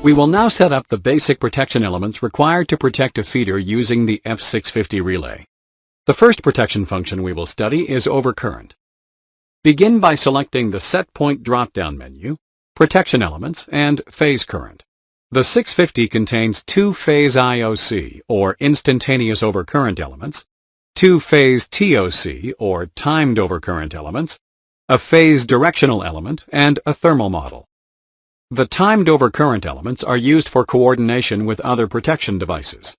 We will now set up the basic protection elements required to protect a feeder using the F650 relay. The first protection function we will study is Overcurrent. Begin by selecting the Set Point drop-down menu, Protection Elements, and Phase Current. The 650 contains two phase IOC, or instantaneous overcurrent elements, two phase TOC, or timed overcurrent elements, a phase directional element, and a thermal model. The timed overcurrent elements are used for coordination with other protection devices.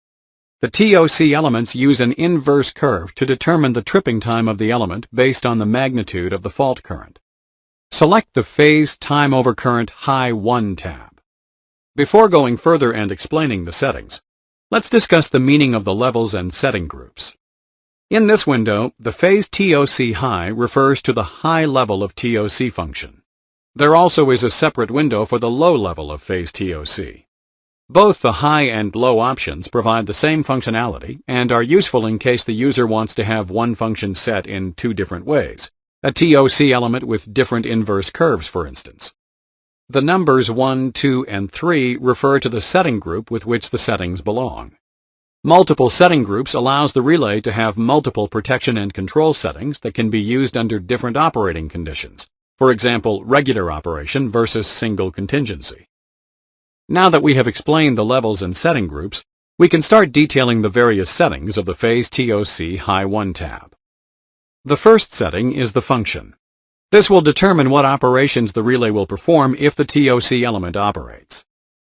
The TOC elements use an inverse curve to determine the tripping time of the element based on the magnitude of the fault current. Select the Phase Time Overcurrent High 1 tab. Before going further and explaining the settings, let's discuss the meaning of the levels and setting groups. In this window, the phase TOC high refers to the high level of TOC function. There also is a separate window for the low level of phase TOC. Both the high and low options provide the same functionality and are useful in case the user wants to have one function set in two different ways, a TOC element with different inverse curves, for instance. The numbers 1, 2, and 3 refer to the setting group with which the settings belong. Multiple setting groups allows the relay to have multiple protection and control settings that can be used under different operating conditions, for example, regular operation versus single contingency. Now that we have explained the levels and setting groups, we can start detailing the various settings of the Phase TOC High 1 tab. The first setting is the function. This will determine what operations the relay will perform if the TOC element operates.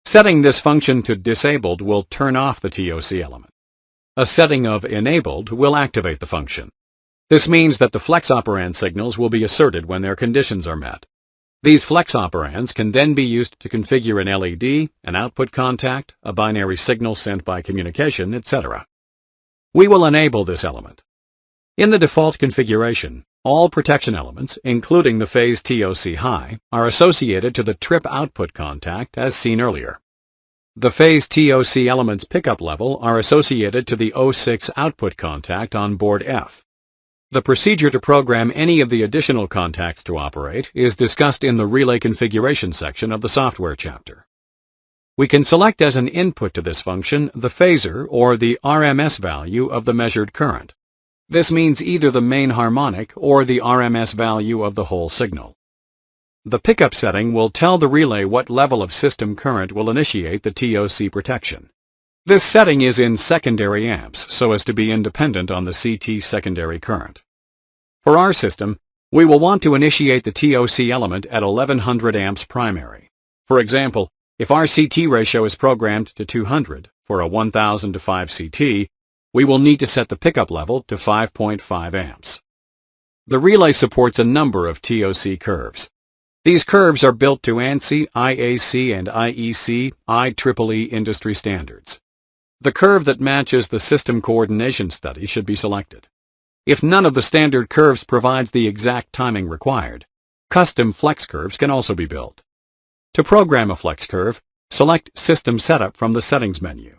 Setting this function to disabled will turn off the TOC element. A setting of enabled will activate the function. This means that the flex operand signals will be asserted when their conditions are met. These flex operands can then be used to configure an LED, an output contact, a binary signal sent by communication, etc. We will enable this element. In the default configuration, all protection elements, including the phase TOC high, are associated to the trip output contact as seen earlier. The phase TOC element's pickup level are associated to the 06 output contact on board F. The procedure to program any of the additional contacts to operate is discussed in the Relay Configuration section of the Software chapter. We can select as an input to this function the phasor or the RMS value of the measured current. This means either the main harmonic or the RMS value of the whole signal. The pickup setting will tell the relay what level of system current will initiate the TOC protection. This setting is in secondary amps so as to be independent on the CT secondary current. For our system, we will want to initiate the TOC element at 1100 amps primary. For example, if our CT ratio is programmed to 200 for a 1000 to 5 CT, we will need to set the pickup level to 5.5 amps. The relay supports a number of TOC curves. These curves are built to ANSI, IAC, and IEC IEEE industry standards. The curve that matches the system coordination study should be selected. If none of the standard curves provides the exact timing required, custom flex curves can also be built. To program a flex curve, select System Setup from the Settings menu.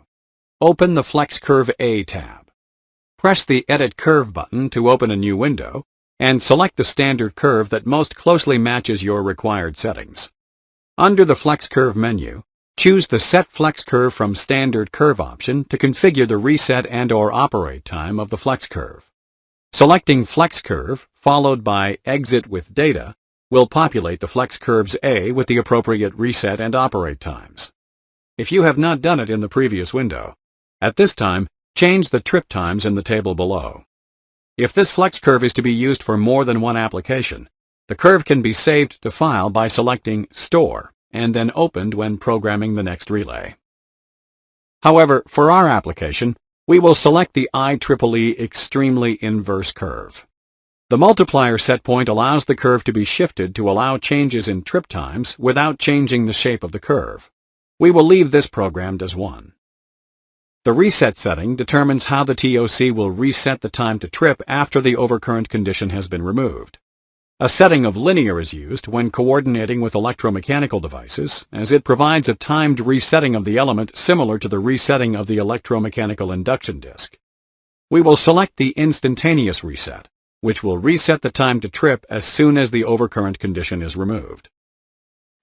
Open the Flex Curve A tab. Press the Edit Curve button to open a new window, and select the standard curve that most closely matches your required settings. Under the Flex Curve menu, choose the Set Flex Curve from Standard Curve option to configure the reset and/or operate time of the flex curve. Selecting Flex Curve, followed by Exit with Data, will populate the Flex Curves A with the appropriate reset and operate times. If you have not done it in the previous window, at this time, change the trip times in the table below. If this flex curve is to be used for more than one application, the curve can be saved to file by selecting Store and then opened when programming the next relay. However, for our application, we will select the IEEE Extremely Inverse Curve. The multiplier set point allows the curve to be shifted to allow changes in trip times without changing the shape of the curve. We will leave this programmed as 1. The reset setting determines how the TOC will reset the time to trip after the overcurrent condition has been removed. A setting of linear is used when coordinating with electromechanical devices, as it provides a timed resetting of the element similar to the resetting of the electromechanical induction disk. We will select the instantaneous reset, which will reset the time to trip as soon as the overcurrent condition is removed.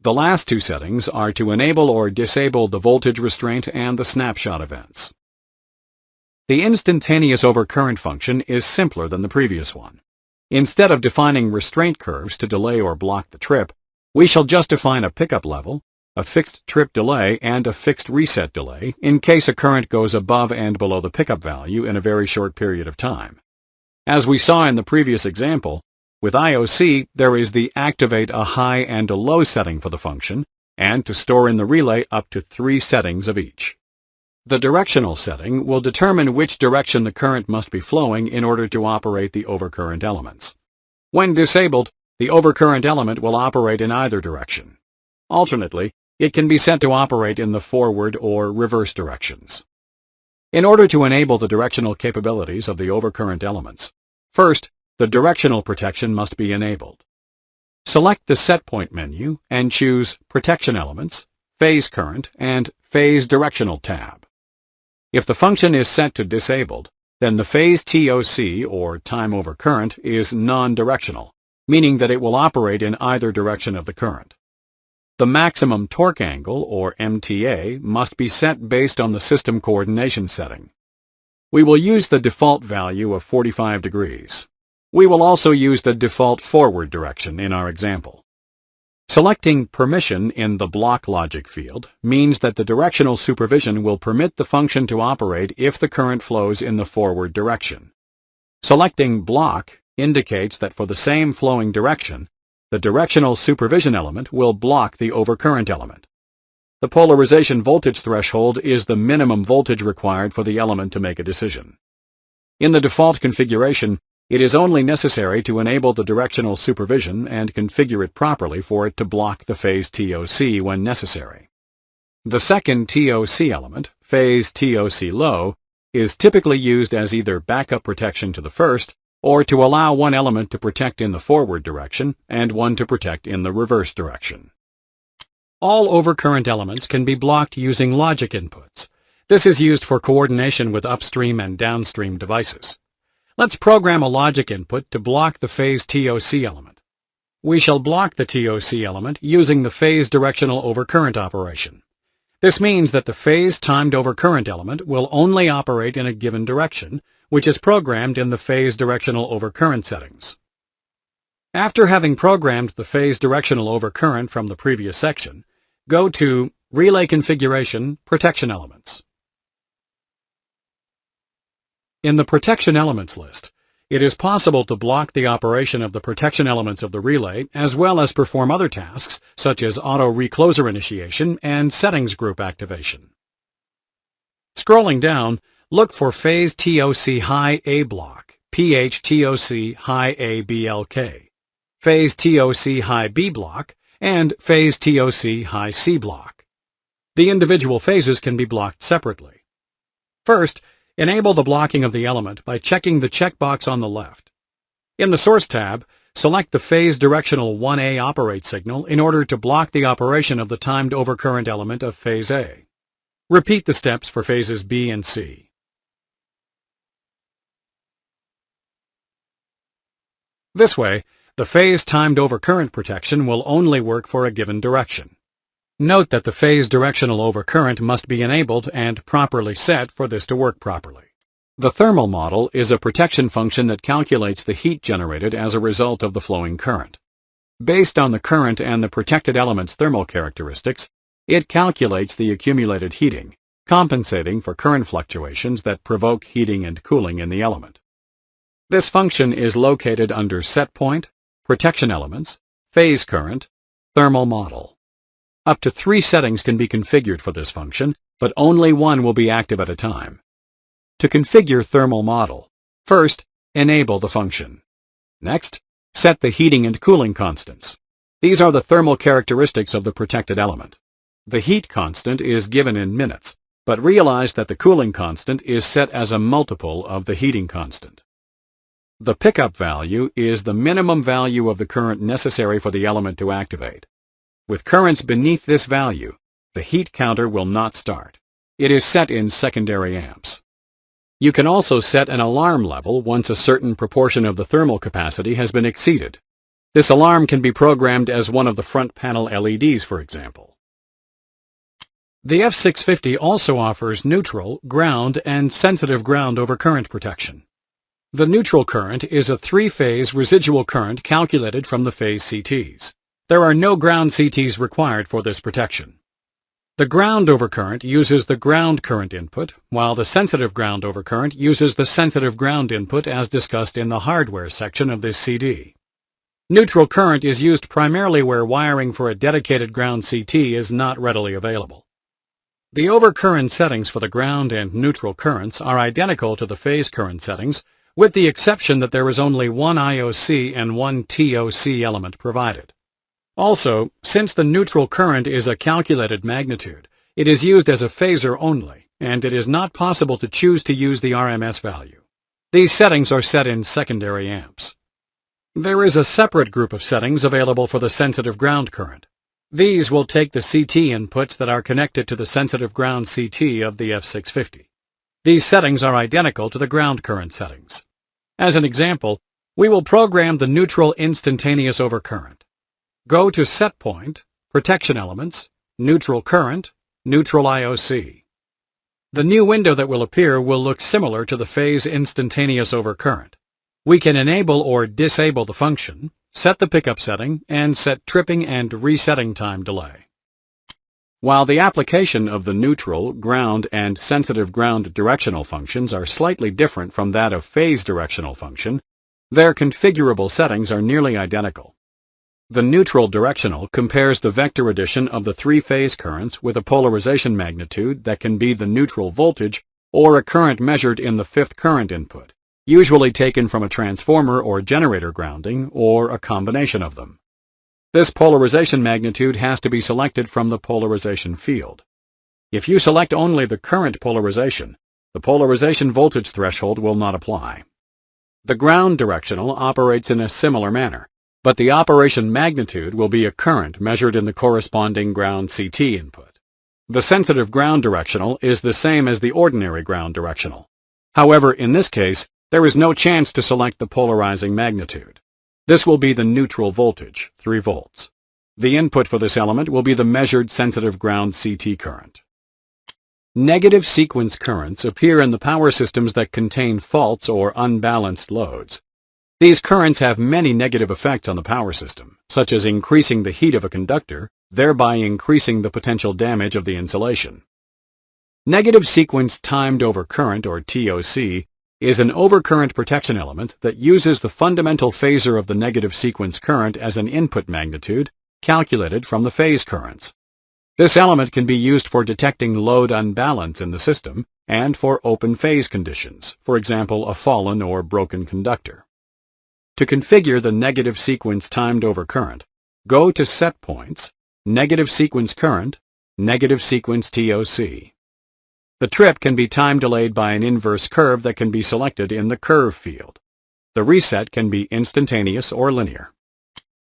The last two settings are to enable or disable the voltage restraint and the snapshot events. The instantaneous overcurrent function is simpler than the previous one. Instead of defining restraint curves to delay or block the trip, we shall just define a pickup level, a fixed trip delay, and a fixed reset delay in case a current goes above and below the pickup value in a very short period of time. As we saw in the previous example, with IOC there is the activate a high and a low setting for the function, and to store in the relay up to 3 settings of each. The directional setting will determine which direction the current must be flowing in order to operate the overcurrent elements. When disabled, the overcurrent element will operate in either direction. Alternately, it can be set to operate in the forward or reverse directions. In order to enable the directional capabilities of the overcurrent elements, first, the directional protection must be enabled. Select the Set Point menu and choose Protection Elements, Phase Current, and Phase Directional tab. If the function is set to disabled, then the phase TOC, or time over current, is non-directional, meaning that it will operate in either direction of the current. The maximum torque angle, or MTA, must be set based on the system coordination setting. We will use the default value of 45 degrees. We will also use the default forward direction in our example. Selecting Permission in the Block Logic field means that the directional supervision will permit the function to operate if the current flows in the forward direction. Selecting Block indicates that for the same flowing direction, the directional supervision element will block the overcurrent element. The polarization voltage threshold is the minimum voltage required for the element to make a decision. In the default configuration, it is only necessary to enable the directional supervision and configure it properly for it to block the phase TOC when necessary. The second TOC element, phase TOC low, is typically used as either backup protection to the first or to allow one element to protect in the forward direction and one to protect in the reverse direction. All overcurrent elements can be blocked using logic inputs. This is used for coordination with upstream and downstream devices. Let's program a logic input to block the phase TOC element. We shall block the TOC element using the phase directional overcurrent operation. This means that the phase timed overcurrent element will only operate in a given direction, which is programmed in the phase directional overcurrent settings. After having programmed the phase directional overcurrent from the previous section, go to Relay Configuration, Protection Elements. In the Protection Elements list, it is possible to block the operation of the protection elements of the relay as well as perform other tasks such as Autorecloser initiation and settings group activation. Scrolling down, look for Phase TOC High A Block, PH-TOC High A BLK, Phase TOC High B Block, and Phase TOC High C Block. The individual phases can be blocked separately. First, enable the blocking of the element by checking the checkbox on the left. In the Source tab, select the Phase Directional 1A Operate signal in order to block the operation of the timed overcurrent element of Phase A. Repeat the steps for phases B and C. This way, the phase timed overcurrent protection will only work for a given direction. Note that the phase directional overcurrent must be enabled and properly set for this to work properly. The thermal model is a protection function that calculates the heat generated as a result of the flowing current. Based on the current and the protected element's thermal characteristics, it calculates the accumulated heating, compensating for current fluctuations that provoke heating and cooling in the element. This function is located under Set Point, Protection Elements, Phase Current, Thermal Model. Up to 3 settings can be configured for this function, but only one will be active at a time. To configure Thermal Model, first, enable the function. Next, set the heating and cooling constants. These are the thermal characteristics of the protected element. The heat constant is given in minutes, but realize that the cooling constant is set as a multiple of the heating constant. The pickup value is the minimum value of the current necessary for the element to activate. With currents beneath this value, the heat counter will not start. It is set in secondary amps. You can also set an alarm level once a certain proportion of the thermal capacity has been exceeded. This alarm can be programmed as one of the front panel LEDs, for example. The F650 also offers neutral, ground, and sensitive ground overcurrent protection. The neutral current is a three-phase residual current calculated from the phase CTs. There are no ground CTs required for this protection. The ground overcurrent uses the ground current input, while the sensitive ground overcurrent uses the sensitive ground input as discussed in the hardware section of this CD. Neutral current is used primarily where wiring for a dedicated ground CT is not readily available. The overcurrent settings for the ground and neutral currents are identical to the phase current settings, with the exception that there is only one IOC and one TOC element provided. Also, since the neutral current is a calculated magnitude, it is used as a phasor only, and it is not possible to choose to use the RMS value. These settings are set in secondary amps. There is a separate group of settings available for the sensitive ground current. These will take the CT inputs that are connected to the sensitive ground CT of the F650. These settings are identical to the ground current settings. As an example, we will program the neutral instantaneous overcurrent. Go to Set Point, Protection Elements, Neutral Current, Neutral IOC. The new window that will appear will look similar to the phase instantaneous overcurrent. We can enable or disable the function, set the pickup setting, and set tripping and resetting time delay. While the application of the neutral, ground, and sensitive ground directional functions are slightly different from that of phase directional function, their configurable settings are nearly identical. The neutral directional compares the vector addition of the three-phase currents with a polarization magnitude that can be the neutral voltage or a current measured in the fifth current input, usually taken from a transformer or generator grounding or a combination of them. This polarization magnitude has to be selected from the polarization field. If you select only the current polarization, the polarization voltage threshold will not apply. The ground directional operates in a similar manner, but the operation magnitude will be a current measured in the corresponding ground CT input. The sensitive ground directional is the same as the ordinary ground directional. However, in this case, there is no chance to select the polarizing magnitude. This will be the neutral voltage, 3 volts. The input for this element will be the measured sensitive ground CT current. Negative sequence currents appear in the power systems that contain faults or unbalanced loads. These currents have many negative effects on the power system, such as increasing the heat of a conductor, thereby increasing the potential damage of the insulation. Negative sequence timed overcurrent, or TOC, is an overcurrent protection element that uses the fundamental phasor of the negative sequence current as an input magnitude, calculated from the phase currents. This element can be used for detecting load unbalance in the system and for open phase conditions, for example, a fallen or broken conductor. To configure the negative sequence timed overcurrent, go to Set Points, Negative Sequence Current, Negative Sequence TOC. The trip can be time delayed by an inverse curve that can be selected in the Curve field. The reset can be instantaneous or linear.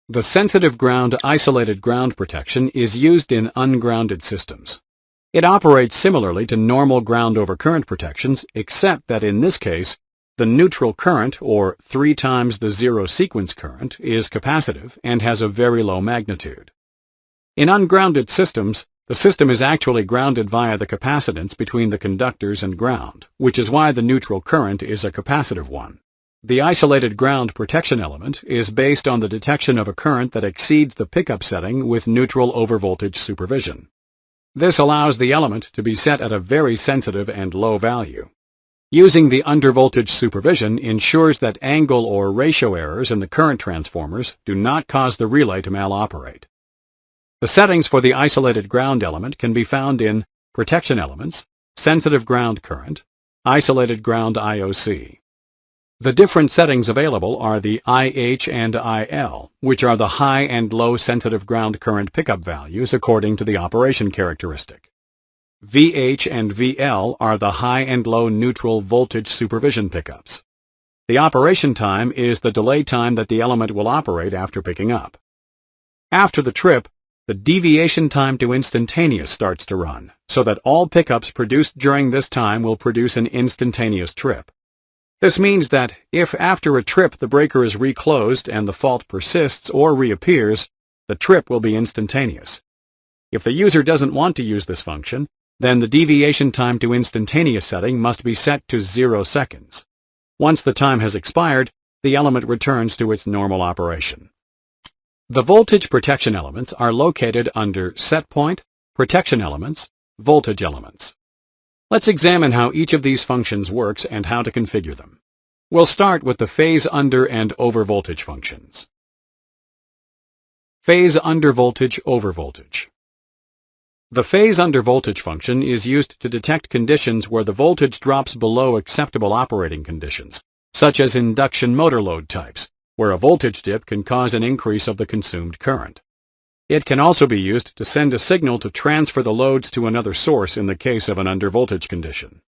The sensitive ground isolated ground protection is used in ungrounded systems. It operates similarly to normal ground overcurrent protections, except that in this case, the neutral current, or 3 times the zero sequence current, is capacitive and has a very low magnitude. In ungrounded systems, the system is actually grounded via the capacitance between the conductors and ground, which is why the neutral current is a capacitive one. The isolated ground protection element is based on the detection of a current that exceeds the pickup setting with neutral overvoltage supervision. This allows the element to be set at a very sensitive and low value. Using the undervoltage supervision ensures that angle or ratio errors in the current transformers do not cause the relay to maloperate. The settings for the isolated ground element can be found in Protection Elements, Sensitive Ground Current, Isolated Ground IOC. The different settings available are the IH and IL, which are the high and low sensitive ground current pickup values according to the operation characteristic. VH and VL are the high and low neutral voltage supervision pickups. The operation time is the delay time that the element will operate after picking up. After the trip, the deviation time to instantaneous starts to run, so that all pickups produced during this time will produce an instantaneous trip. This means that if after a trip the breaker is reclosed and the fault persists or reappears, the trip will be instantaneous. If the user doesn't want to use this function, then the deviation time to instantaneous setting must be set to 0 seconds. Once the time has expired, the element returns to its normal operation. The voltage protection elements are located under Setpoint, Protection Elements, Voltage Elements. Let's examine how each of these functions works and how to configure them. We'll start with the phase under and over voltage functions. Phase under voltage, over voltage. The phase under voltage function is used to detect conditions where the voltage drops below acceptable operating conditions, such as induction motor load types, where a voltage dip can cause an increase of the consumed current. It can also be used to send a signal to transfer the loads to another source in the case of an undervoltage condition.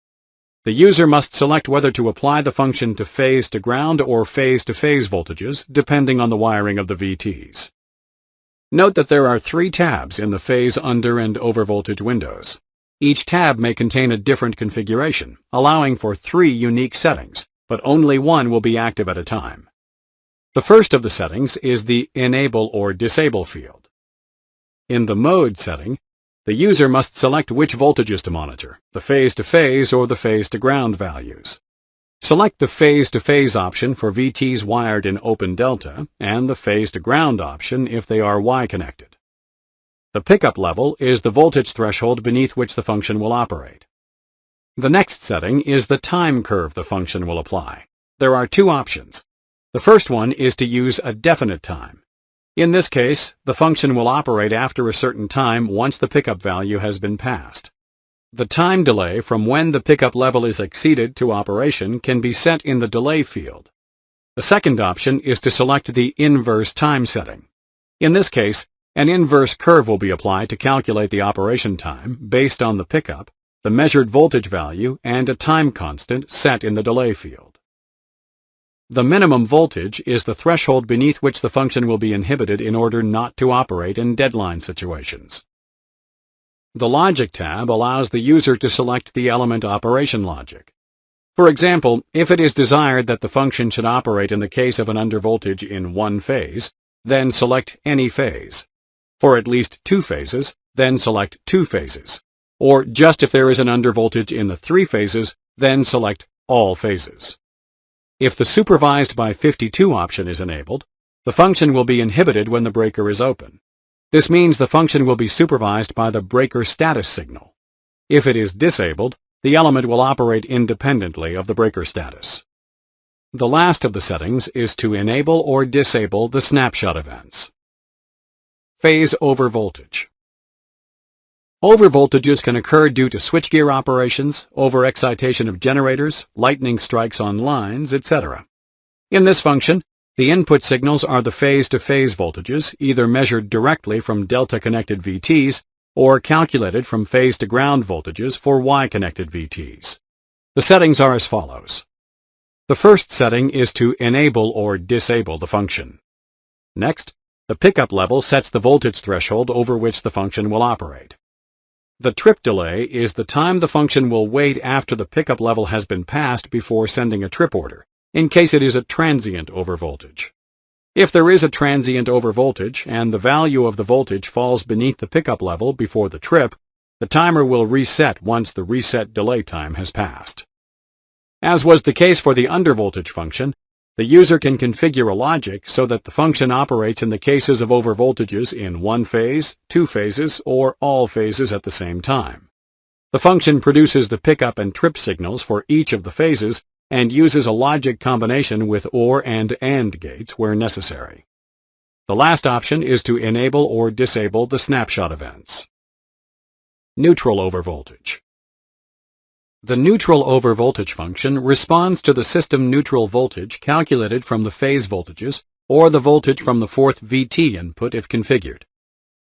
The user must select whether to apply the function to phase to ground or phase to phase voltages, depending on the wiring of the VTs. Note that there are 3 tabs in the phase under and over voltage windows. Each tab may contain a different configuration, allowing for 3 unique settings, but only one will be active at a time. The first of the settings is the Enable or Disable field. In the Mode setting, the user must select which voltages to monitor, the phase-to-phase or the phase-to-ground values. Select the phase-to-phase option for VTs wired in open delta and the phase-to-ground option if they are Y-connected. The pickup level is the voltage threshold beneath which the function will operate. The next setting is the time curve the function will apply. There are 2 options. The first one is to use a definite time. In this case, the function will operate after a certain time once the pickup value has been passed. The time delay from when the pickup level is exceeded to operation can be set in the delay field. The second option is to select the inverse time setting. In this case, an inverse curve will be applied to calculate the operation time based on the pickup, the measured voltage value, and a time constant set in the delay field. The minimum voltage is the threshold beneath which the function will be inhibited in order not to operate in deadline situations. The Logic tab allows the user to select the element operation logic. For example, if it is desired that the function should operate in the case of an undervoltage in one phase, then select any phase. For at least 2 phases, then select 2 phases. Or just if there is an undervoltage in the 3 phases, then select all phases. If the Supervised by 52 option is enabled, the function will be inhibited when the breaker is open. This means the function will be supervised by the breaker status signal. If it is disabled, the element will operate independently of the breaker status. The last of the settings is to enable or disable the snapshot events. Phase over voltage. Overvoltages can occur due to switchgear operations, overexcitation of generators, lightning strikes on lines, etc. In this function, the input signals are the phase-to-phase voltages, either measured directly from delta-connected VTs or calculated from phase-to-ground voltages for Y-connected VTs. The settings are as follows. The first setting is to enable or disable the function. Next, the pickup level sets the voltage threshold over which the function will operate. The trip delay is the time the function will wait after the pickup level has been passed before sending a trip order, in case it is a transient overvoltage. If there is a transient overvoltage and the value of the voltage falls beneath the pickup level before the trip, the timer will reset once the reset delay time has passed. As was the case for the undervoltage function, the user can configure a logic so that the function operates in the cases of overvoltages in 1 phase, 2 phases, or all phases at the same time. The function produces the pickup and trip signals for each of the phases and uses a logic combination with OR and AND gates where necessary. The last option is to enable or disable the snapshot events. Neutral overvoltage. The neutral overvoltage function responds to the system neutral voltage calculated from the phase voltages or the voltage from the 4th VT input if configured.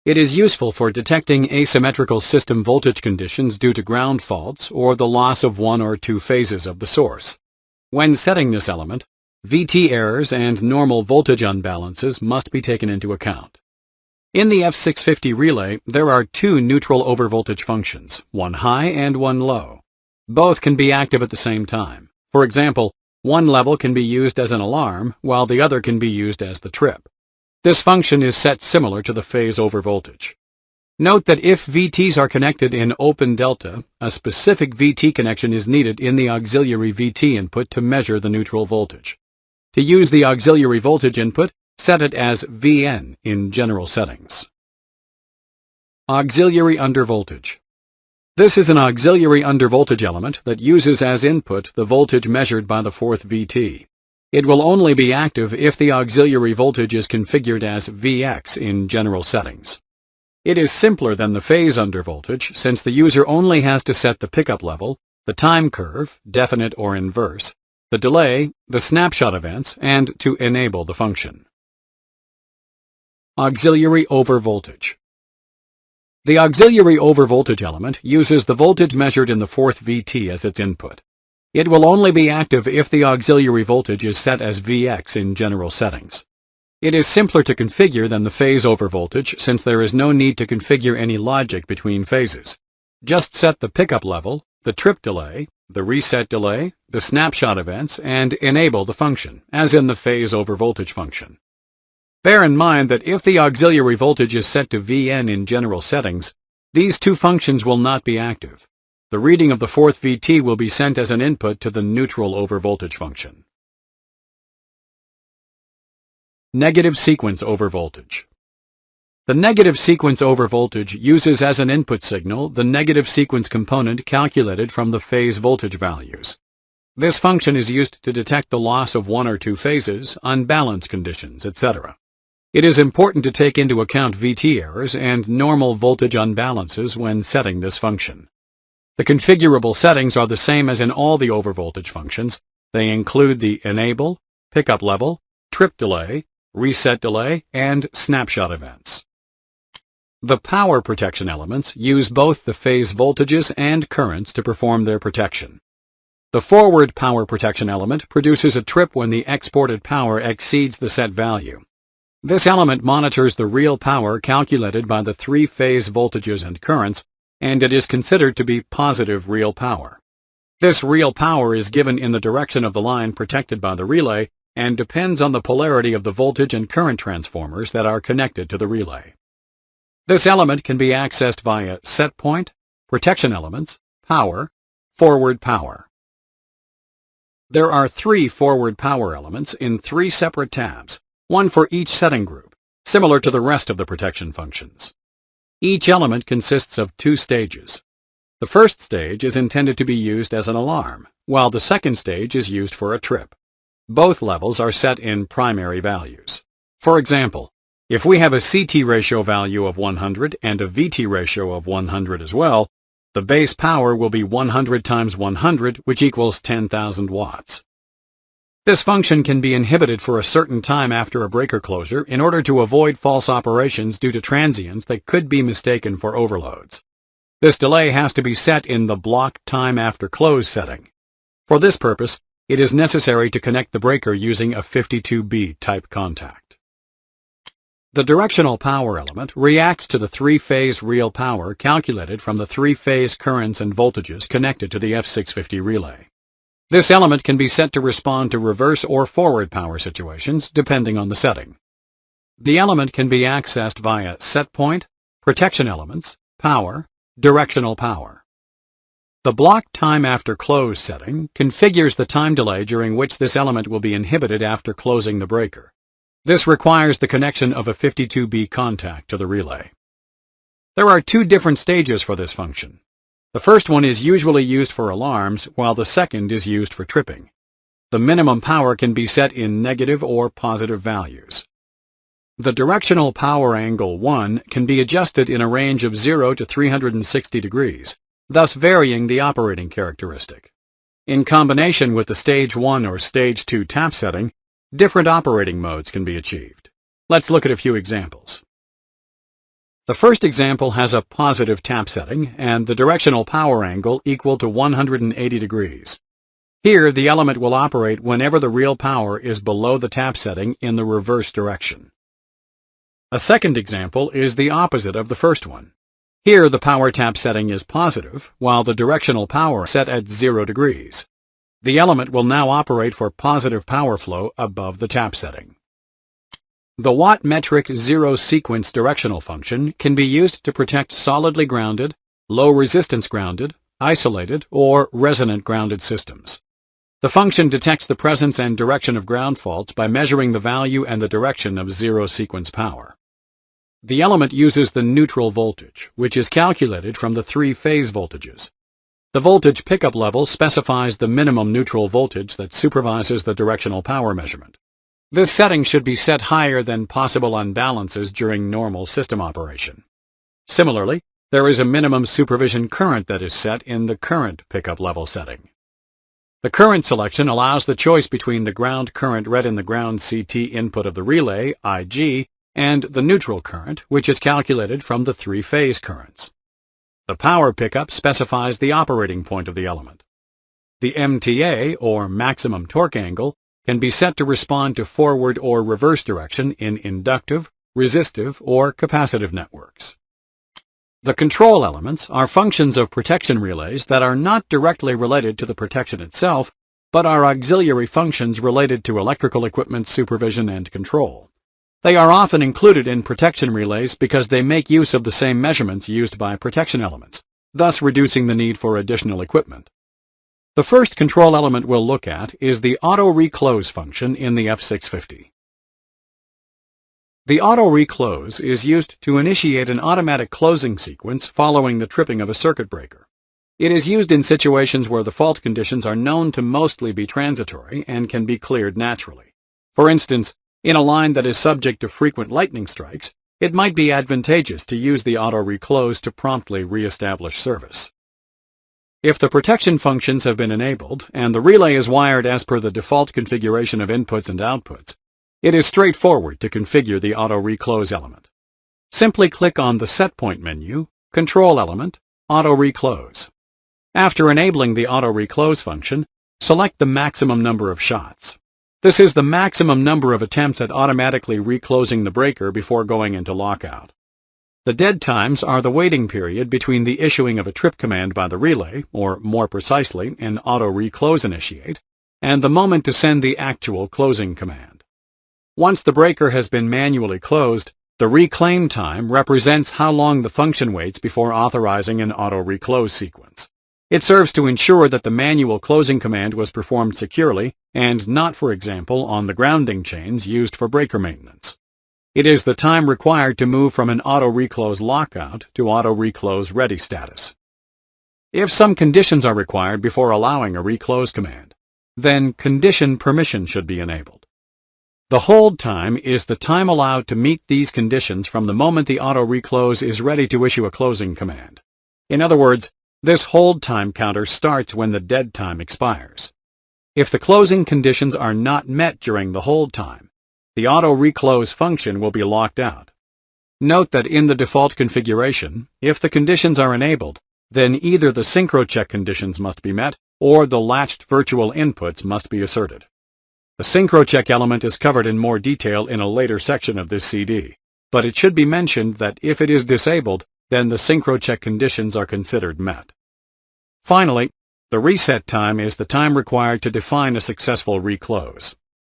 It is useful for detecting asymmetrical system voltage conditions due to ground faults or the loss of 1 or 2 phases of the source. When setting this element, VT errors and normal voltage unbalances must be taken into account. In the F650 relay, there are 2 neutral overvoltage functions, one high and one low. Both can be active at the same time. For example, One level can be used as an alarm, while the other can be used as the trip. This function is set similar to the phase over voltage. Note that if VTs are connected in open delta, a specific VT connection is needed in the auxiliary VT input to measure the neutral voltage. To use the auxiliary voltage input, set it as VN in general settings. Auxiliary undervoltage. This is an auxiliary undervoltage element that uses as input the voltage measured by the fourth VT. It will only be active if the auxiliary voltage is configured as Vx in general settings. It is simpler than the phase undervoltage since the user only has to set the pickup level, the time curve, definite or inverse, the delay, the snapshot events, and to enable the function. Auxiliary overvoltage. The auxiliary overvoltage element uses the voltage measured in the fourth VT as its input. It will only be active if the auxiliary voltage is set as Vx in general settings. It is simpler to configure than the phase overvoltage since there is no need to configure any logic between phases. Just set the pickup level, the trip delay, the reset delay, the snapshot events, and enable the function, as in the phase overvoltage function. Bear in mind that if the auxiliary voltage is set to Vn in general settings, these two functions will not be active. The reading of the fourth VT will be sent as an input to the neutral overvoltage function. Negative sequence overvoltage. The negative sequence overvoltage uses as an input signal the negative sequence component calculated from the phase voltage values. This function is used to detect the loss of one or two phases, unbalance conditions, etc. It is important to take into account VT errors and normal voltage unbalances when setting this function. The configurable settings are the same as in all the overvoltage functions. They include the enable, pickup level, trip delay, reset delay, and snapshot events. The power protection elements use both the phase voltages and currents to perform their protection. The forward power protection element produces a trip when the exported power exceeds the set value. This element monitors the real power calculated by the three phase voltages and currents, and it is considered to be positive real power. This real power is given in the direction of the line protected by the relay and depends on the polarity of the voltage and current transformers that are connected to the relay. This element can be accessed via set point, protection elements, power, forward power. There are three forward power elements in three separate tabs, one for each setting group, similar to the rest of the protection functions. Each element consists of two stages. The first stage is intended to be used as an alarm, while the second stage is used for a trip. Both levels are set in primary values. For example, if we have a CT ratio value of 100 and a VT ratio of 100 as well, the base power will be 100 times 100, which equals 10,000 watts. This function can be inhibited for a certain time after a breaker closure in order to avoid false operations due to transients that could be mistaken for overloads. This delay has to be set in the block time after close setting. For this purpose, it is necessary to connect the breaker using a 52B type contact. The directional power element reacts to the three-phase real power calculated from the three-phase currents and voltages connected to the F650 relay. This element can be set to respond to reverse or forward power situations depending on the setting. The element can be accessed via set point, protection elements, power, directional power. The block time after close setting configures the time delay during which this element will be inhibited after closing the breaker. This requires the connection of a 52B contact to the relay. There are two different stages for this function. The first one is usually used for alarms, while the second is used for tripping. The minimum power can be set in negative or positive values. The directional power angle 1 can be adjusted in a range of 0 to 360 degrees, thus varying the operating characteristic. In combination with the stage 1 or stage 2 tap setting, different operating modes can be achieved. Let's look at a few examples. The first example has a positive tap setting and the directional power angle equal to 180 degrees. Here, the element will operate whenever the real power is below the tap setting in the reverse direction. A second example is the opposite of the first one. Here, the power tap setting is positive, while the directional power is set at 0 degrees. The element will now operate for positive power flow above the tap setting. The Wattmetric zero-sequence directional function can be used to protect solidly grounded, low-resistance grounded, isolated, or resonant grounded systems. The function detects the presence and direction of ground faults by measuring the value and the direction of zero-sequence power. The element uses the neutral voltage, which is calculated from the three-phase voltages. The voltage pickup level specifies the minimum neutral voltage that supervises the directional power measurement. This setting should be set higher than possible unbalances during normal system operation. Similarly, there is a minimum supervision current that is set in the current pickup level setting. The current selection allows the choice between the ground current read in the ground CT input of the relay, IG, and the neutral current, which is calculated from the three-phase currents. The power pickup specifies the operating point of the element. The MTA, or maximum torque angle, can be set to respond to forward or reverse direction in inductive, resistive, or capacitive networks. The control elements are functions of protection relays that are not directly related to the protection itself, but are auxiliary functions related to electrical equipment supervision and control. They are often included in protection relays because they make use of the same measurements used by protection elements, thus reducing the need for additional equipment. The first control element we'll look at is the Autoreclose function in the F650. The Autoreclose is used to initiate an automatic closing sequence following the tripping of a circuit breaker. It is used in situations where the fault conditions are known to mostly be transitory and can be cleared naturally. For instance, in a line that is subject to frequent lightning strikes, it might be advantageous to use the Autoreclose to promptly re-establish service. If the protection functions have been enabled and the relay is wired as per the default configuration of inputs and outputs, it is straightforward to configure the Autoreclose element. Simply click on the Set Point menu, Control Element, Autoreclose. After enabling the Autoreclose function, select the maximum number of shots. This is the maximum number of attempts at automatically reclosing the breaker before going into lockout. The dead times are the waiting period between the issuing of a trip command by the relay, or more precisely, an Autoreclose initiate, and the moment to send the actual closing command. Once the breaker has been manually closed, the reclaim time represents how long the function waits before authorizing an Autoreclose sequence. It serves to ensure that the manual closing command was performed securely and not, for example, on the grounding chains used for breaker maintenance. It is the time required to move from an Autoreclose lockout to Autoreclose ready status. If some conditions are required before allowing a reclose command, then condition permission should be enabled. The hold time is the time allowed to meet these conditions from the moment the Autoreclose is ready to issue a closing command. In other words, this hold time counter starts when the dead time expires. If the closing conditions are not met during the hold time, the Autoreclose function will be locked out. Note that in the default configuration, if the conditions are enabled, then either the Synchrocheck conditions must be met or the latched virtual inputs must be asserted. The Synchrocheck element is covered in more detail in a later section of this CD, but it should be mentioned that if it is disabled, then the Synchrocheck conditions are considered met. Finally, the reset time is the time required to define a successful reclose.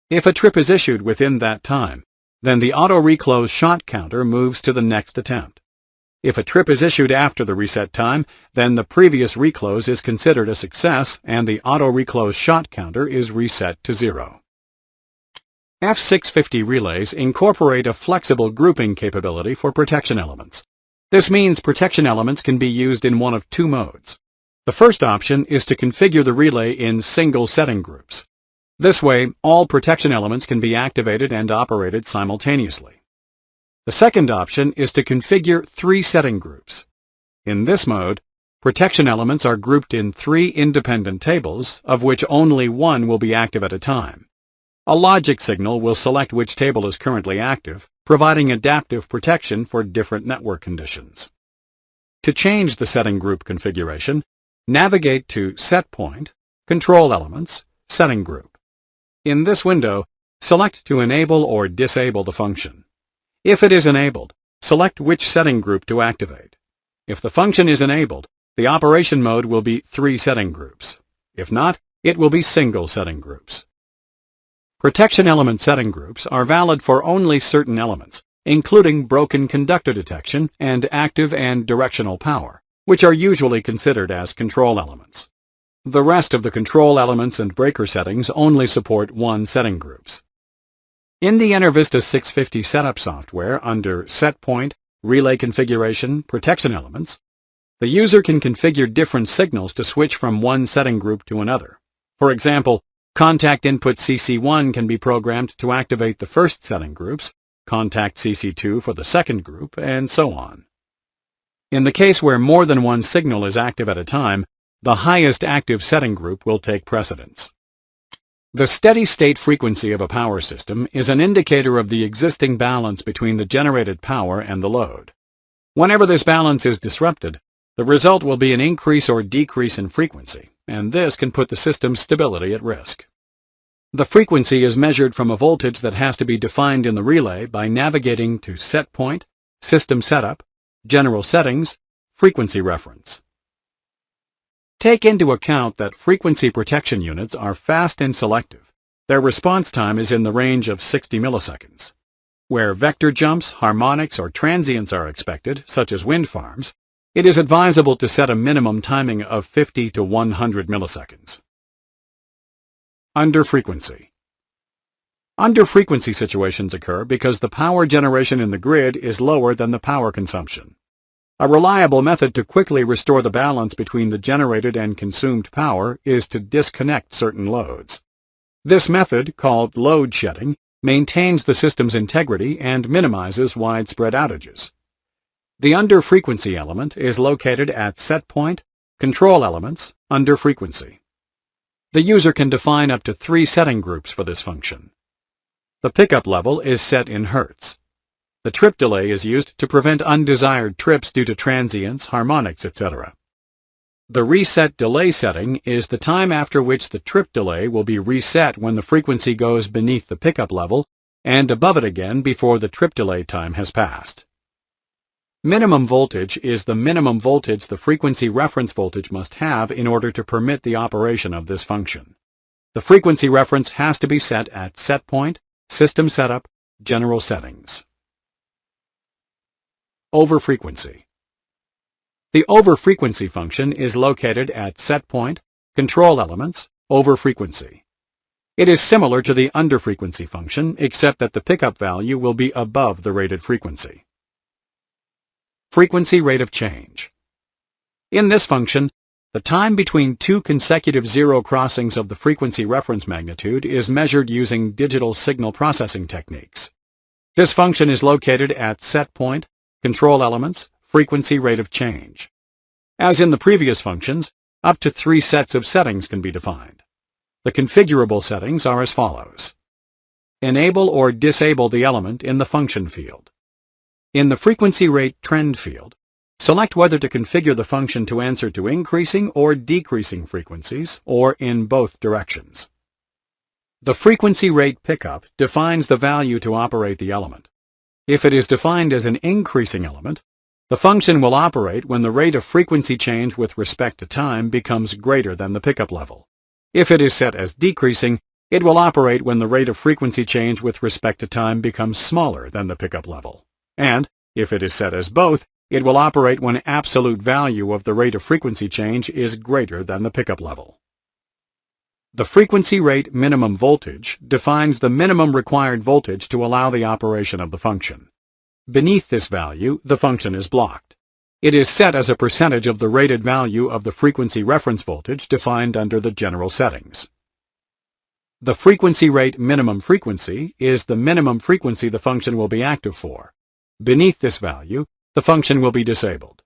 If a trip is issued within that time, then the Autoreclose shot counter moves to the next attempt. If a trip is issued after the reset time, then the previous reclose is considered a success and the Autoreclose shot counter is reset to 0. F650 relays incorporate a flexible grouping capability for protection elements. This means protection elements can be used in one of two modes. The first option is to configure the relay in single setting groups. This way, all protection elements can be activated and operated simultaneously. The second option is to configure 3 setting groups. In this mode, protection elements are grouped in 3 independent tables, of which only one will be active at a time. A logic signal will select which table is currently active, providing adaptive protection for different network conditions. To change the setting group configuration, navigate to Set Point, Control Elements, Setting Group. In this window, select to enable or disable the function. If it is enabled, select which setting group to activate. If the function is enabled, the operation mode will be 3 setting groups. If not, it will be single setting groups. Protection element setting groups are valid for only certain elements, including broken conductor detection and active and directional power, which are usually considered as control elements. The rest of the control elements and breaker settings only support one setting groups. In the EnerVista 650 setup software under Set Point, Relay Configuration, Protection Elements, the user can configure different signals to switch from one setting group to another. For example, Contact Input CC1 can be programmed to activate the first setting groups, Contact CC2 for the second group, and so on. In the case where more than one signal is active at a time, the highest active setting group will take precedence. The steady-state frequency of a power system is an indicator of the existing balance between the generated power and the load. Whenever this balance is disrupted, the result will be an increase or decrease in frequency, and this can put the system's stability at risk. The frequency is measured from a voltage that has to be defined in the relay by navigating to Set Point, System Setup, General Settings, Frequency Reference. Take into account that frequency protection units are fast and selective. Their response time is in the range of 60 milliseconds. Where vector jumps, harmonics, or transients are expected, such as wind farms, it is advisable to set a minimum timing of 50 to 100 milliseconds. Underfrequency. Underfrequency situations occur because the power generation in the grid is lower than the power consumption. A reliable method to quickly restore the balance between the generated and consumed power is to disconnect certain loads. This method, called load shedding, maintains the system's integrity and minimizes widespread outages. The underfrequency element is located at Set Point, Control Elements, Underfrequency. The user can define up to 3 setting groups for this function. The pickup level is set in Hertz. The trip delay is used to prevent undesired trips due to transients, harmonics, etc. The reset delay setting is the time after which the trip delay will be reset when the frequency goes beneath the pickup level and above it again before the trip delay time has passed. Minimum voltage is the minimum voltage the frequency reference voltage must have in order to permit the operation of this function. The frequency reference has to be set at Set Point, System Setup, General Settings. Overfrequency. The overfrequency function is located at Set Point, Control Elements, Overfrequency. It is similar to the underfrequency function except that the pickup value will be above the rated frequency. Frequency rate of change. In this function, the time between 2 consecutive zero crossings of the frequency reference magnitude is measured using digital signal processing techniques. This function is located at Set Point, Control Elements, Frequency Rate of Change. As in the previous functions, up to 3 sets of settings can be defined. The configurable settings are as follows. Enable or disable the element in the function field. In the frequency rate trend field, select whether to configure the function to answer to increasing or decreasing frequencies, or in both directions. The frequency rate pickup defines the value to operate the element. If it is defined as an increasing element, the function will operate when the rate of frequency change with respect to time becomes greater than the pickup level. If it is set as decreasing, it will operate when the rate of frequency change with respect to time becomes smaller than the pickup level. And, if it is set as both, it will operate when absolute value of the rate of frequency change is greater than the pickup level. The frequency rate minimum voltage defines the minimum required voltage to allow the operation of the function. Beneath this value, the function is blocked. It is set as a percentage of the rated value of the frequency reference voltage defined under the general settings. The frequency rate minimum frequency is the minimum frequency the function will be active for. Beneath this value, the function will be disabled.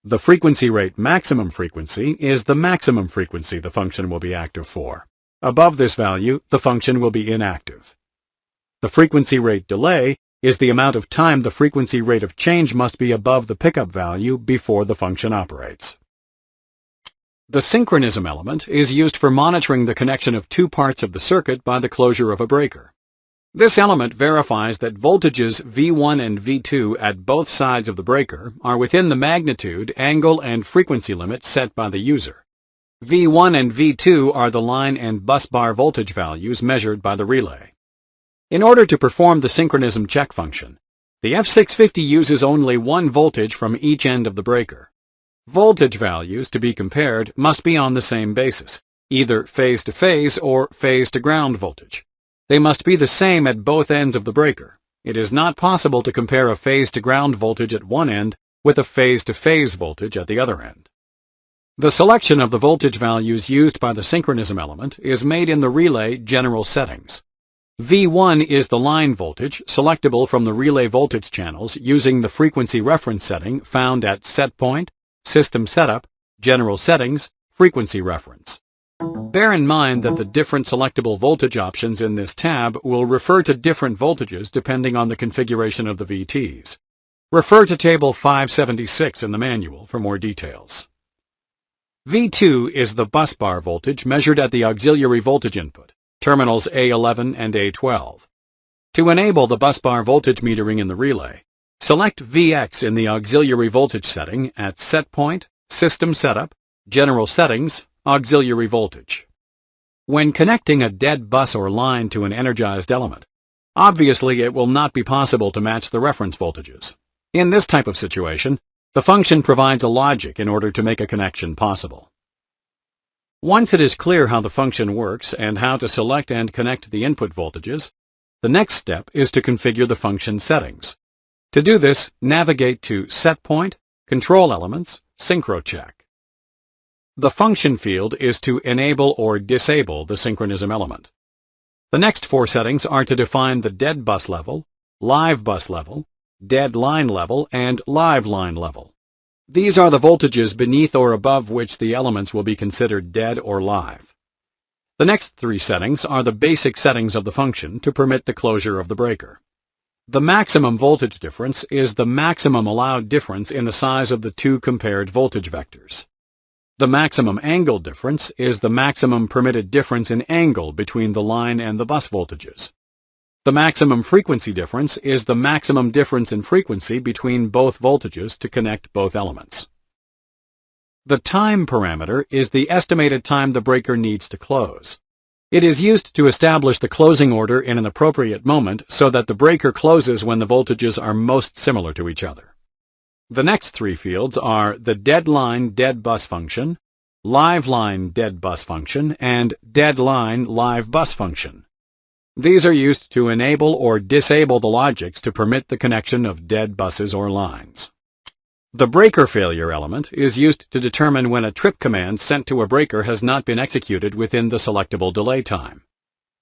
The frequency rate maximum frequency is the maximum frequency the function will be active for. Above this value, the function will be inactive. The frequency rate delay is the amount of time the frequency rate of change must be above the pickup value before the function operates. The synchronism element is used for monitoring the connection of 2 parts of the circuit by the closure of a breaker. This element verifies that voltages V1 and V2 at both sides of the breaker are within the magnitude, angle, and frequency limits set by the user. V1 and V2 are the line and bus bar voltage values measured by the relay. In order to perform the synchronism check function, the F650 uses only one voltage from each end of the breaker. Voltage values to be compared must be on the same basis, either phase-to-phase or phase-to-ground voltage. They must be the same at both ends of the breaker. It is not possible to compare a phase-to-ground voltage at one end with a phase-to-phase voltage at the other end. The selection of the voltage values used by the synchronism element is made in the relay general settings. V1 is the line voltage selectable from the relay voltage channels using the frequency reference setting found at Setpoint, System Setup, General Settings, Frequency Reference. Bear in mind that the different selectable voltage options in this tab will refer to different voltages depending on the configuration of the VTs. Refer to Table 576 in the manual for more details. V2 is the bus bar voltage measured at the auxiliary voltage input, terminals A11 and A12. To enable the bus bar voltage metering in the relay, select Vx in the auxiliary voltage setting at Setpoint, System Setup, General Settings, Auxiliary Voltage. When connecting a dead bus or line to an energized element, obviously it will not be possible to match the reference voltages. In this type of situation, the function provides a logic in order to make a connection possible. Once it is clear how the function works and how to select and connect the input voltages, the next step is to configure the function settings. To do this, navigate to Setpoint, Control Elements, Synchrocheck. The function field is to enable or disable the synchronism element. The next four settings are to define the dead bus level, live bus level, dead line level, and live line level. These are the voltages beneath or above which the elements will be considered dead or live. The next three settings are the basic settings of the function to permit the closure of the breaker. The maximum voltage difference is the maximum allowed difference in the size of the two compared voltage vectors. The maximum angle difference is the maximum permitted difference in angle between the line and the bus voltages. The maximum frequency difference is the maximum difference in frequency between both voltages to connect both elements. The time parameter is the estimated time the breaker needs to close. It is used to establish the closing order in an appropriate moment so that the breaker closes when the voltages are most similar to each other. The next three fields are the dead line dead bus function, live line dead bus function, and dead line live bus function. These are used to enable or disable the logics to permit the connection of dead buses or lines. The breaker failure element is used to determine when a trip command sent to a breaker has not been executed within the selectable delay time.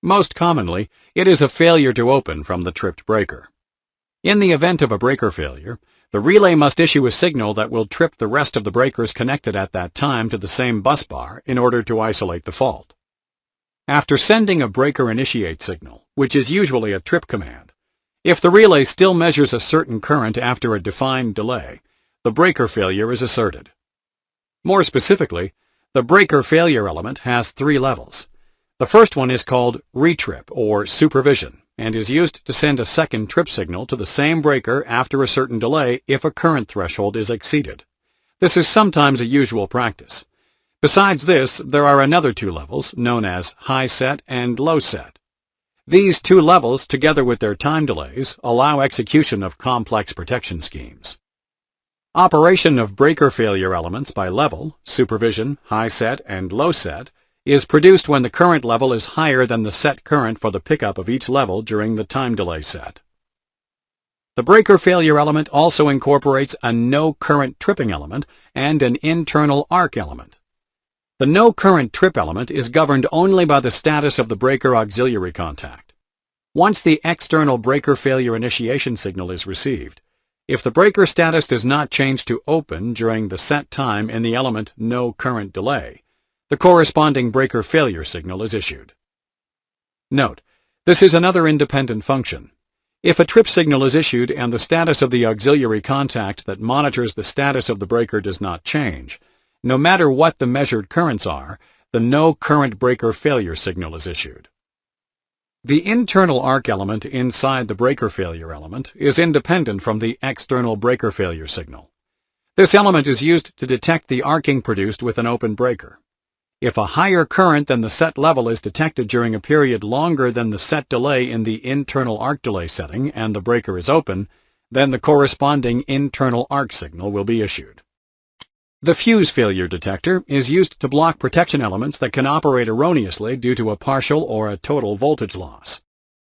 Most commonly, it is a failure to open from the tripped breaker. In the event of a breaker failure, the relay must issue a signal that will trip the rest of the breakers connected at that time to the same bus bar in order to isolate the fault. After sending a breaker initiate signal, which is usually a trip command, if the relay still measures a certain current after a defined delay, the breaker failure is asserted. More specifically, the breaker failure element has three levels. The first one is called retrip or supervision and is used to send a second trip signal to the same breaker after a certain delay if a current threshold is exceeded. This is sometimes a usual practice. Besides this, there are another two levels, known as high set and low set. These two levels, together with their time delays, allow execution of complex protection schemes. Operation of breaker failure elements by level, supervision, high set, and low set, is produced when the current level is higher than the set current for the pickup of each level during the time delay set. The breaker failure element also incorporates a no current tripping element and an internal arc element. The no current trip element is governed only by the status of the breaker auxiliary contact. Once the external breaker failure initiation signal is received, if the breaker status does not change to open during the set time in the element no current delay, the corresponding breaker failure signal is issued. Note, this is another independent function. If a trip signal is issued and the status of the auxiliary contact that monitors the status of the breaker does not change, no matter what the measured currents are, the no current breaker failure signal is issued. The internal arc element inside the breaker failure element is independent from the external breaker failure signal. This element is used to detect the arcing produced with an open breaker. If a higher current than the set level is detected during a period longer than the set delay in the internal arc delay setting and the breaker is open, then the corresponding internal arc signal will be issued. The fuse failure detector is used to block protection elements that can operate erroneously due to a partial or a total voltage loss.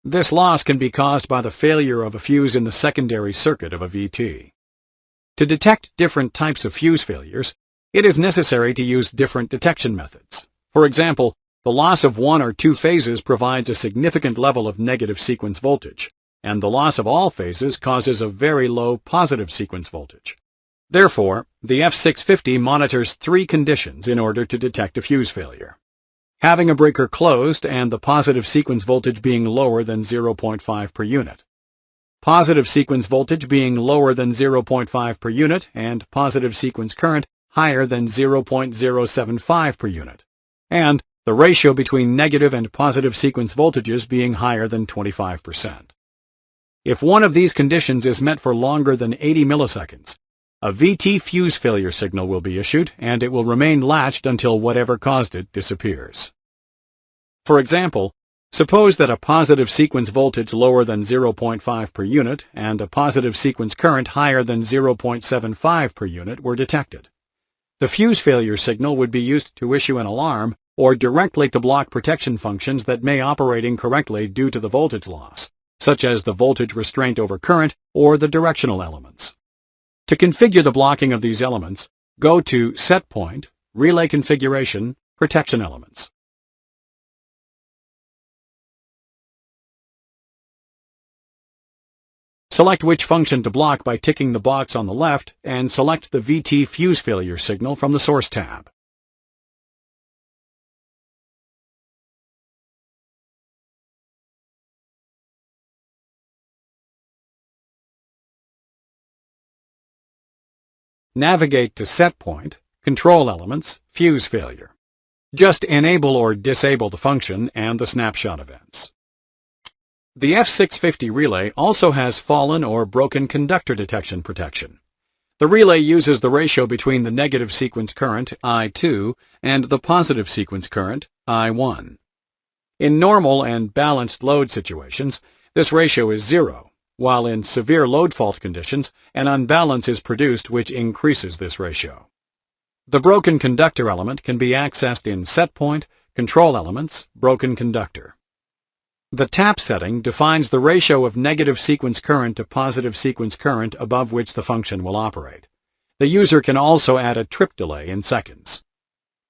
This loss can be caused by the failure of a fuse in the secondary circuit of a VT. To detect different types of fuse failures, it is necessary to use different detection methods. For example, the loss of one or two phases provides a significant level of negative sequence voltage, and the loss of all phases causes a very low positive sequence voltage. Therefore, the F650 monitors three conditions in order to detect a fuse failure: having a breaker closed and the positive sequence voltage being lower than 0.5 per unit, positive sequence voltage being lower than 0.5 per unit, and positive sequence current higher than 0.075 per unit, and the ratio between negative and positive sequence voltages being higher than 25%. If one of these conditions is met for longer than 80 milliseconds, a VT fuse failure signal will be issued and it will remain latched until whatever caused it disappears. For example, suppose that a positive sequence voltage lower than 0.5 per unit and a positive sequence current higher than 0.75 per unit were detected. The fuse failure signal would be used to issue an alarm or directly to block protection functions that may operate incorrectly due to the voltage loss, such as the voltage restraint overcurrent or the directional elements. To configure the blocking of these elements, go to Set Point, Relay Configuration, Protection Elements. Select which function to block by ticking the box on the left and select the VT fuse failure signal from the Source tab. Navigate to Set Point, Control Elements, Fuse Failure. Just enable or disable the function and the snapshot events. The F650 relay also has fallen or broken conductor detection protection. The relay uses the ratio between the negative sequence current, I2, and the positive sequence current, I1. In normal and balanced load situations, this ratio is 0, while in severe load fault conditions, an unbalance is produced which increases this ratio. The broken conductor element can be accessed in Set Point, Control Elements, Broken Conductor. The tap setting defines the ratio of negative sequence current to positive sequence current above which the function will operate. The user can also add a trip delay in seconds.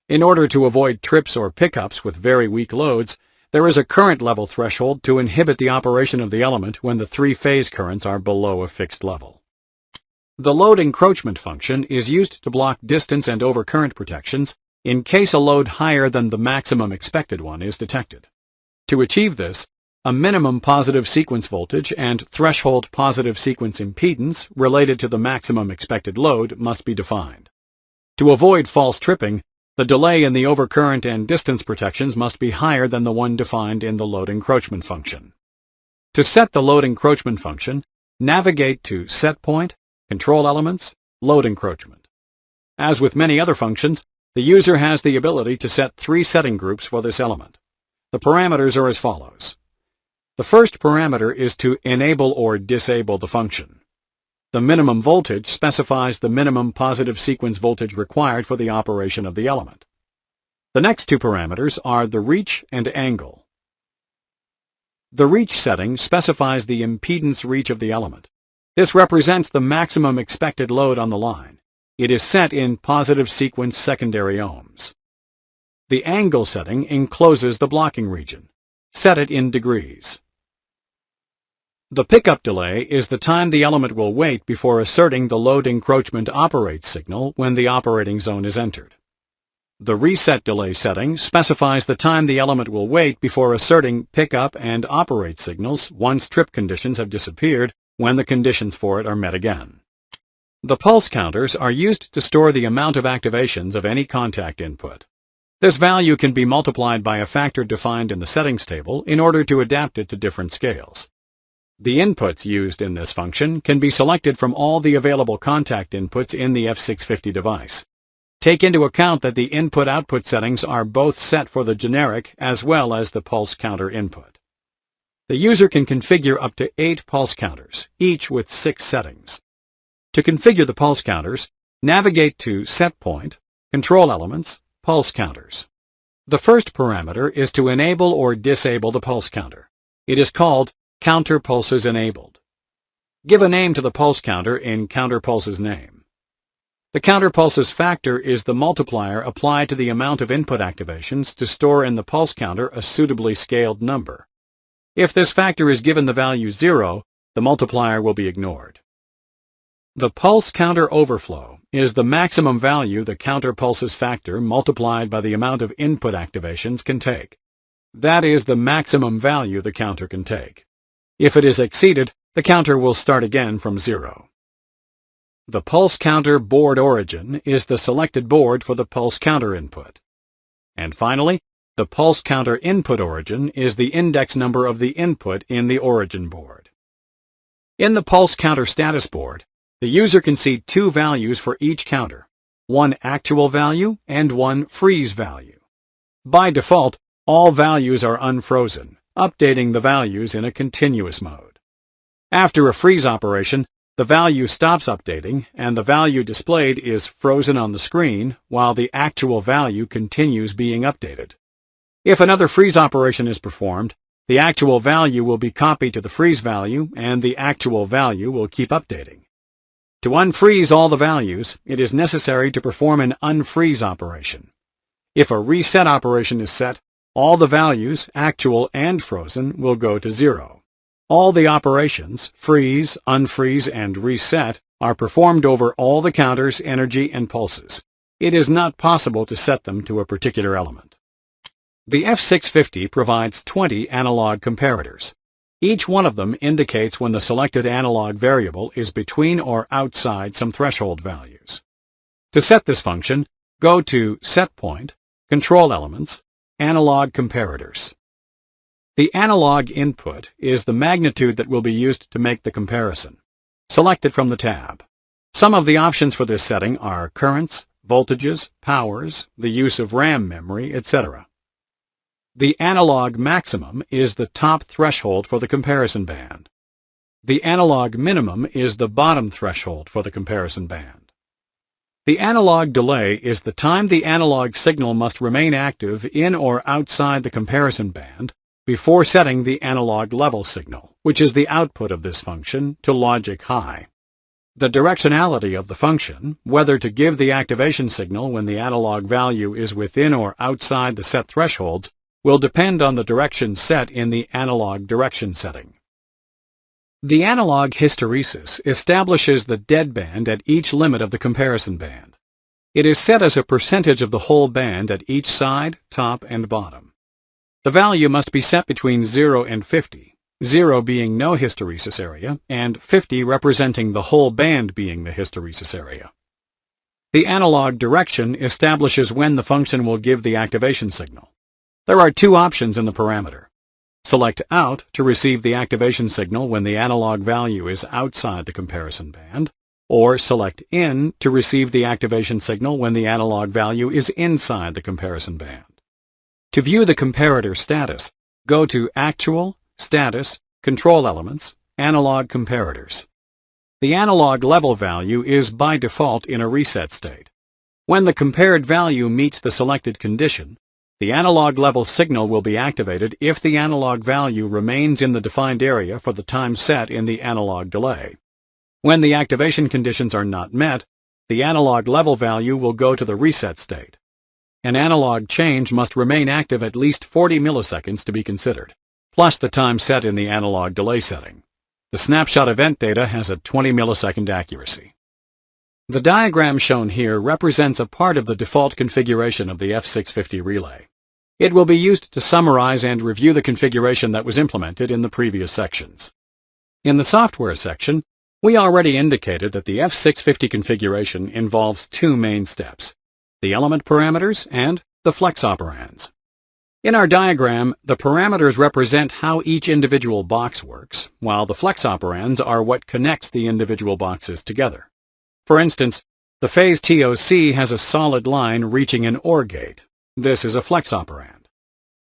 In order to avoid trips or pickups with very weak loads, there is a current level threshold to inhibit the operation of the element when the three-phase currents are below a fixed level. The load encroachment function is used to block distance and overcurrent protections in case a load higher than the maximum expected one is detected. To achieve this, a minimum positive sequence voltage and threshold positive sequence impedance related to the maximum expected load must be defined. To avoid false tripping, the delay in the overcurrent and distance protections must be higher than the one defined in the load encroachment function. To set the load encroachment function, navigate to Set Point, Control Elements, Load Encroachment. As with many other functions, the user has the ability to set three setting groups for this element. The parameters are as follows. The first parameter is to enable or disable the function. The minimum voltage specifies the minimum positive sequence voltage required for the operation of the element. The next two parameters are the reach and angle. The reach setting specifies the impedance reach of the element. This represents the maximum expected load on the line. It is set in positive sequence secondary ohms. The angle setting encloses the blocking region. Set it in degrees. The pickup delay is the time the element will wait before asserting the load encroachment operates signal when the operating zone is entered. The reset delay setting specifies the time the element will wait before asserting pickup and operate signals once trip conditions have disappeared when the conditions for it are met again. The pulse counters are used to store the amount of activations of any contact input. This value can be multiplied by a factor defined in the settings table in order to adapt it to different scales. The inputs used in this function can be selected from all the available contact inputs in the F650 device. Take into account that the input-output settings are both set for the generic as well as the pulse counter input. The user can configure up to 8 pulse counters, each with 6 settings. To configure the pulse counters, navigate to Set Point, Control Elements, Pulse Counters. The first parameter is to enable or disable the pulse counter. It is called Counter Pulses Enabled. Give a name to the pulse counter in Counter Pulses name. The counter pulses factor is the multiplier applied to the amount of input activations to store in the pulse counter a suitably scaled number. If this factor is given the value 0, the multiplier will be ignored. The pulse counter overflow is the maximum value the counter pulses factor multiplied by the amount of input activations can take. That is the maximum value the counter can take. If it is exceeded, the counter will start again from 0. The pulse counter board origin is the selected board for the pulse counter input. And finally, the pulse counter input origin is the index number of the input in the origin board. In the pulse counter status board, the user can see 2 values for each counter, one actual value and one freeze value. By default, all values are unfrozen, updating the values in a continuous mode. After a freeze operation, the value stops updating and the value displayed is frozen on the screen while the actual value continues being updated. If another freeze operation is performed, the actual value will be copied to the freeze value and the actual value will keep updating. To unfreeze all the values, it is necessary to perform an unfreeze operation. If a reset operation is set, all the values, actual and frozen, will go to 0. All the operations, freeze, unfreeze, and reset, are performed over all the counters, energy, and pulses. It is not possible to set them to a particular element. The F650 provides 20 analog comparators. Each one of them indicates when the selected analog variable is between or outside some threshold values. To set this function, go to Set Point, Control Elements, Analog Comparators. The analog input is the magnitude that will be used to make the comparison. Select it from the tab. Some of the options for this setting are currents, voltages, powers, the use of RAM memory, etc. The analog maximum is the top threshold for the comparison band. The analog minimum is the bottom threshold for the comparison band. The analog delay is the time the analog signal must remain active in or outside the comparison band before setting the analog level signal, which is the output of this function, to logic high. The directionality of the function, whether to give the activation signal when the analog value is within or outside the set thresholds, will depend on the direction set in the analog direction setting. The analog hysteresis establishes the deadband at each limit of the comparison band. It is set as a percentage of the whole band at each side, top, and bottom. The value must be set between 0 and 50, 0 being no hysteresis area, and 50 representing the whole band being the hysteresis area. The analog direction establishes when the function will give the activation signal. There are 2 options in the parameter. Select Out to receive the activation signal when the analog value is outside the comparison band, or select In to receive the activation signal when the analog value is inside the comparison band. To view the comparator status, go to Actual, Status, Control Elements, Analog Comparators. The analog level value is by default in a reset state. When the compared value meets the selected condition, the analog level signal will be activated if the analog value remains in the defined area for the time set in the analog delay. When the activation conditions are not met, the analog level value will go to the reset state. An analog change must remain active at least 40 milliseconds to be considered, plus the time set in the analog delay setting. The snapshot event data has a 20 millisecond accuracy. The diagram shown here represents a part of the default configuration of the F650 relay. It will be used to summarize and review the configuration that was implemented in the previous sections. In the software section, we already indicated that the F650 configuration involves 2 main steps: the element parameters and the flex operands. In our diagram, the parameters represent how each individual box works, while the flex operands are what connects the individual boxes together. For instance, The phase TOC has a solid line reaching an OR gate. This is a flex operand.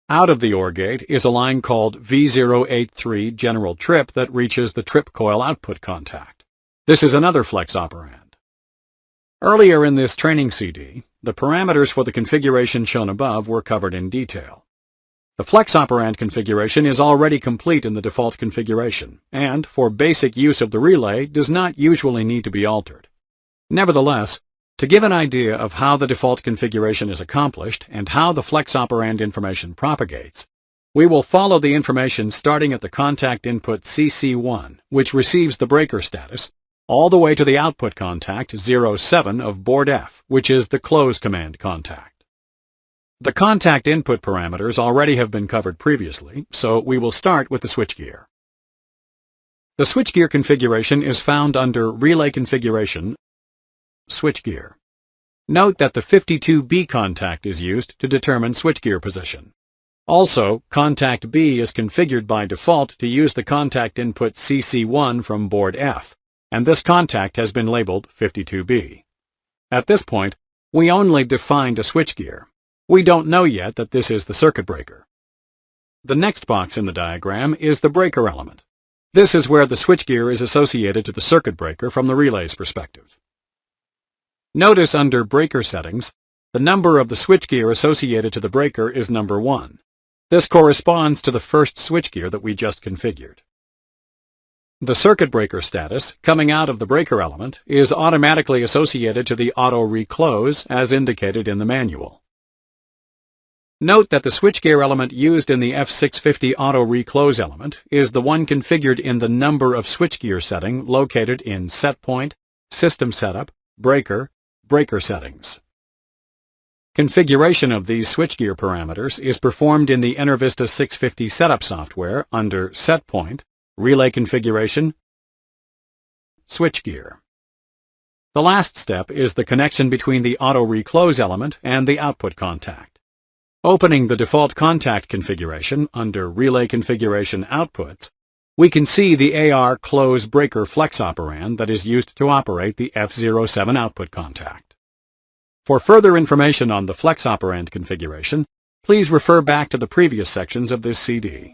Out of the OR gate is a line called V083 general trip that reaches the trip coil output contact. This is another flex operand. Earlier in this training CD, the parameters for the configuration shown above were covered in detail. The flex operand configuration is already complete in the default configuration, and, for basic use of the relay, does not usually need to be altered. Nevertheless, to give an idea of how the default configuration is accomplished and how the flex operand information propagates, we will follow the information starting at the contact input CC1, which receives the breaker status, all the way to the output contact 07 of board F, which is the close command contact. The contact input parameters already have been covered previously, so we will start with the switchgear. The switchgear configuration is found under Relay Configuration, Switchgear. Note that the 52B contact is used to determine switchgear position. Also, contact B is configured by default to use the contact input CC1 from board F, and this contact has been labeled 52B. At this point, we only defined a switchgear. We don't know yet that this is the circuit breaker. The next box in the diagram is the breaker element. This is where the switchgear is associated to the circuit breaker from the relay's perspective. Notice under breaker settings, the number of the switchgear associated to the breaker is number 1. This corresponds to the first switchgear that we just configured. The circuit breaker status, coming out of the breaker element, is automatically associated to the auto-reclose as indicated in the manual. Note that the switchgear element used in the F650 auto-reclose element is the one configured in the number of switchgear setting located in Setpoint, System Setup, Breaker, Breaker Settings. Configuration of these switchgear parameters is performed in the EnerVista 650 setup software under Setpoint, Relay Configuration, Switchgear. The last step is the connection between the auto-reclose element and the output contact. Opening the default contact configuration under Relay Configuration Outputs, we can see the AR close breaker flex operand that is used to operate the F07 output contact. For further information on the flex operand configuration, please refer back to the previous sections of this CD.